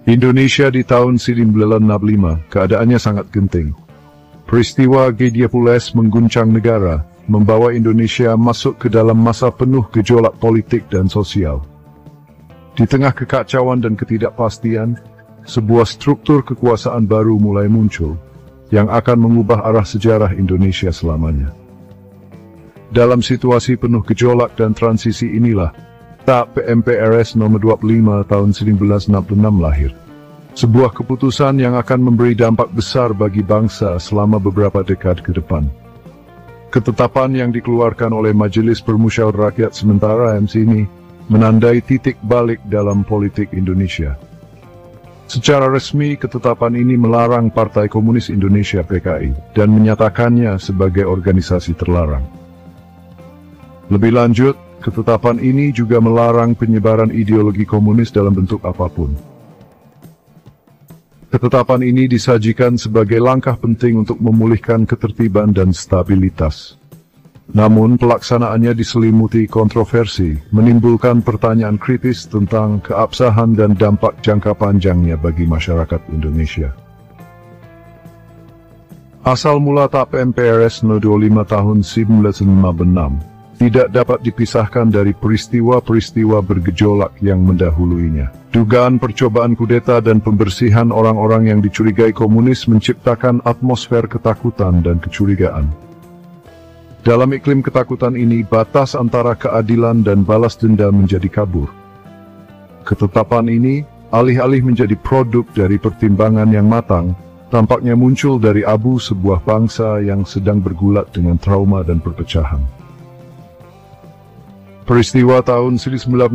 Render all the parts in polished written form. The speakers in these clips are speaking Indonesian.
Indonesia di tahun 1965, keadaannya sangat genting. Peristiwa G30 mengguncang negara, membawa Indonesia masuk ke dalam masa penuh gejolak politik dan sosial. Di tengah kekacauan dan ketidakpastian, sebuah struktur kekuasaan baru mulai muncul, yang akan mengubah arah sejarah Indonesia selamanya. Dalam situasi penuh gejolak dan transisi inilah, TAP MPRS nomor 25 tahun 1966 lahir. Sebuah keputusan yang akan memberi dampak besar bagi bangsa selama beberapa dekade ke depan. Ketetapan yang dikeluarkan oleh Majelis Permusyawaratan Rakyat sementara MC ini menandai titik balik dalam politik Indonesia. Secara resmi, ketetapan ini melarang Partai Komunis Indonesia (PKI) dan menyatakannya sebagai organisasi terlarang. Lebih lanjut, ketetapan ini juga melarang penyebaran ideologi komunis dalam bentuk apapun. Ketetapan ini disajikan sebagai langkah penting untuk memulihkan ketertiban dan stabilitas. Namun, pelaksanaannya diselimuti kontroversi, menimbulkan pertanyaan kritis tentang keabsahan dan dampak jangka panjangnya bagi masyarakat Indonesia. Asal mula TAP MPRS No. 25 tahun 1956 tidak dapat dipisahkan dari peristiwa-peristiwa bergejolak yang mendahuluinya. Dugaan percobaan kudeta dan pembersihan orang-orang yang dicurigai komunis menciptakan atmosfer ketakutan dan kecurigaan. Dalam iklim ketakutan ini, batas antara keadilan dan balas dendam menjadi kabur. Ketetapan ini, alih-alih menjadi produk dari pertimbangan yang matang, tampaknya muncul dari abu sebuah bangsa yang sedang bergulat dengan trauma dan perpecahan. Peristiwa tahun 1965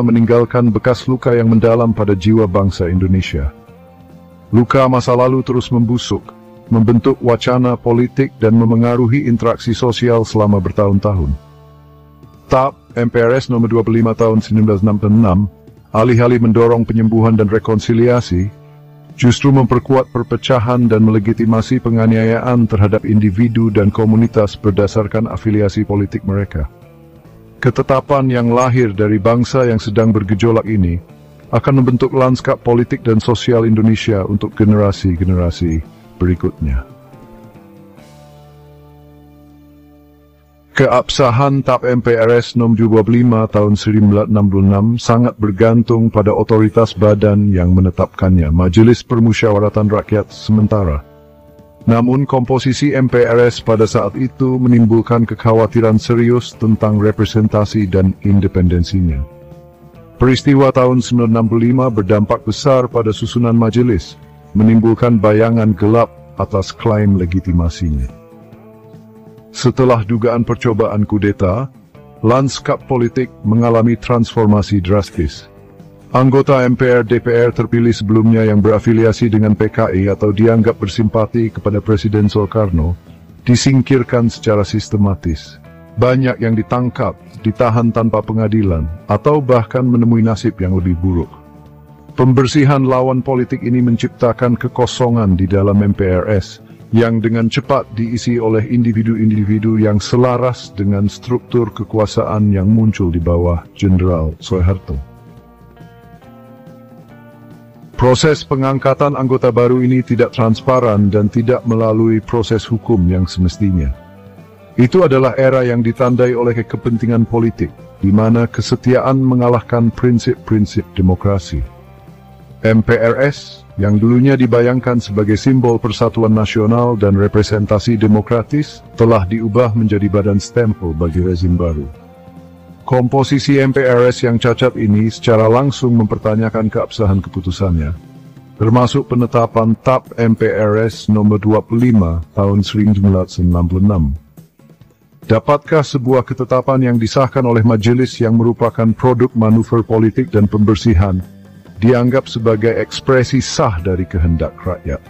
meninggalkan bekas luka yang mendalam pada jiwa bangsa Indonesia. Luka masa lalu terus membusuk, membentuk wacana politik dan memengaruhi interaksi sosial selama bertahun-tahun. TAP MPRS nomor 25 tahun 1966, alih-alih mendorong penyembuhan dan rekonsiliasi, justru memperkuat perpecahan dan melegitimasi penganiayaan terhadap individu dan komunitas berdasarkan afiliasi politik mereka. Ketetapan yang lahir dari bangsa yang sedang bergejolak ini akan membentuk lanskap politik dan sosial Indonesia untuk generasi-generasi berikutnya. Keabsahan TAP MPRS No. 25 tahun 1966 sangat bergantung pada otoritas badan yang menetapkannya, Majelis Permusyawaratan Rakyat sementara. Namun komposisi MPRS pada saat itu menimbulkan kekhawatiran serius tentang representasi dan independensinya. Peristiwa tahun 1965 berdampak besar pada susunan majelis, menimbulkan bayangan gelap atas klaim legitimasinya. Setelah dugaan percobaan kudeta, lanskap politik mengalami transformasi drastis. Anggota MPR DPR terpilih sebelumnya yang berafiliasi dengan PKI atau dianggap bersimpati kepada Presiden Soekarno, disingkirkan secara sistematis. Banyak yang ditangkap, ditahan tanpa pengadilan, atau bahkan menemui nasib yang lebih buruk. Pembersihan lawan politik ini menciptakan kekosongan di dalam MPRS, yang dengan cepat diisi oleh individu-individu yang selaras dengan struktur kekuasaan yang muncul di bawah Jenderal Soeharto. Proses pengangkatan anggota baru ini tidak transparan dan tidak melalui proses hukum yang semestinya. Itu adalah era yang ditandai oleh kepentingan politik, di mana kesetiaan mengalahkan prinsip-prinsip demokrasi. MPRS, yang dulunya dibayangkan sebagai simbol persatuan nasional dan representasi demokratis, telah diubah menjadi badan stempel bagi rezim baru. Komposisi MPRS yang cacat ini secara langsung mempertanyakan keabsahan keputusannya, termasuk penetapan TAP MPRS nomor 25 tahun 1966. Dapatkah sebuah ketetapan yang disahkan oleh majelis yang merupakan produk manuver politik dan pembersihan dianggap sebagai ekspresi sah dari kehendak rakyat?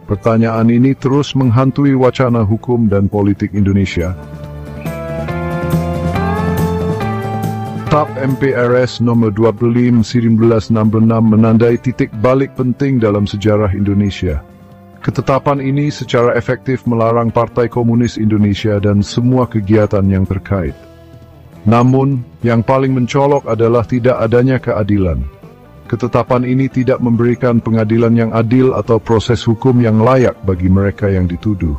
Pertanyaan ini terus menghantui wacana hukum dan politik Indonesia. TAP MPRS nomor 25 1966 menandai titik balik penting dalam sejarah Indonesia. Ketetapan ini secara efektif melarang Partai Komunis Indonesia dan semua kegiatan yang terkait. Namun, yang paling mencolok adalah tidak adanya keadilan. ketetapan ini tidak memberikan pengadilan yang adil atau proses hukum yang layak bagi mereka yang dituduh.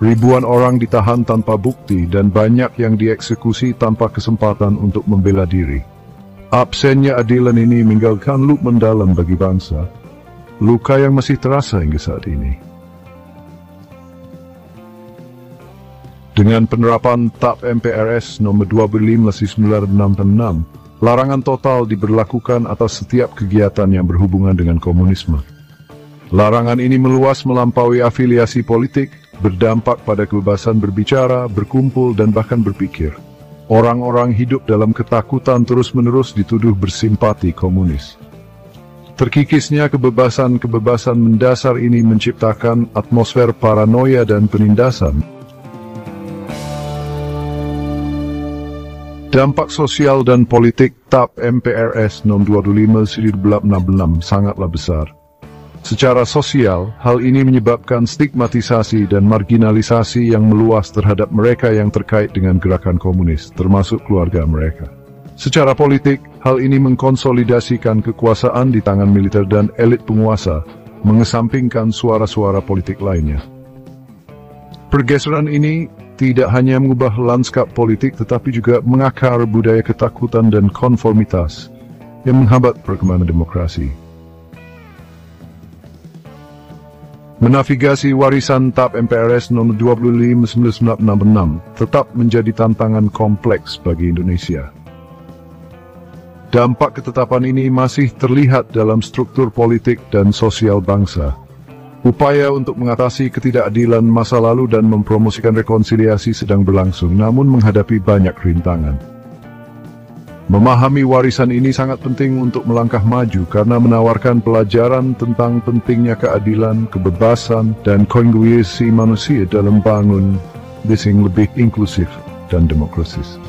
Ribuan orang ditahan tanpa bukti dan banyak yang dieksekusi tanpa kesempatan untuk membela diri. Absennya adilan ini meninggalkan luka mendalam bagi bangsa, luka yang masih terasa hingga saat ini. Dengan penerapan TAP MPRS nomor 25/1966, larangan total diberlakukan atas setiap kegiatan yang berhubungan dengan komunisme. Larangan ini meluas melampaui afiliasi politik, berdampak pada kebebasan berbicara, berkumpul, dan bahkan berpikir. Orang-orang hidup dalam ketakutan terus-menerus dituduh bersimpati komunis. Terkikisnya kebebasan-kebebasan mendasar ini menciptakan atmosfer paranoia dan penindasan. Dampak sosial dan politik TAP MPRS nomor 25/1966 sangatlah besar. Secara sosial, hal ini menyebabkan stigmatisasi dan marginalisasi yang meluas terhadap mereka yang terkait dengan gerakan komunis, termasuk keluarga mereka. Secara politik, hal ini mengkonsolidasikan kekuasaan di tangan militer dan elit penguasa, mengesampingkan suara-suara politik lainnya. Pergeseran ini tidak hanya mengubah lanskap politik tetapi juga mengakar budaya ketakutan dan konformitas yang menghambat perkembangan demokrasi. Menavigasi warisan TAP MPRS nomor 25/1966 tetap menjadi tantangan kompleks bagi Indonesia. Dampak ketetapan ini masih terlihat dalam struktur politik dan sosial bangsa. Upaya untuk mengatasi ketidakadilan masa lalu dan mempromosikan rekonsiliasi sedang berlangsung, namun menghadapi banyak rintangan. Memahami warisan ini sangat penting untuk melangkah maju karena menawarkan pelajaran tentang pentingnya keadilan, kebebasan, dan kongruensi manusia dalam bangun desa yang lebih inklusif dan demokratis.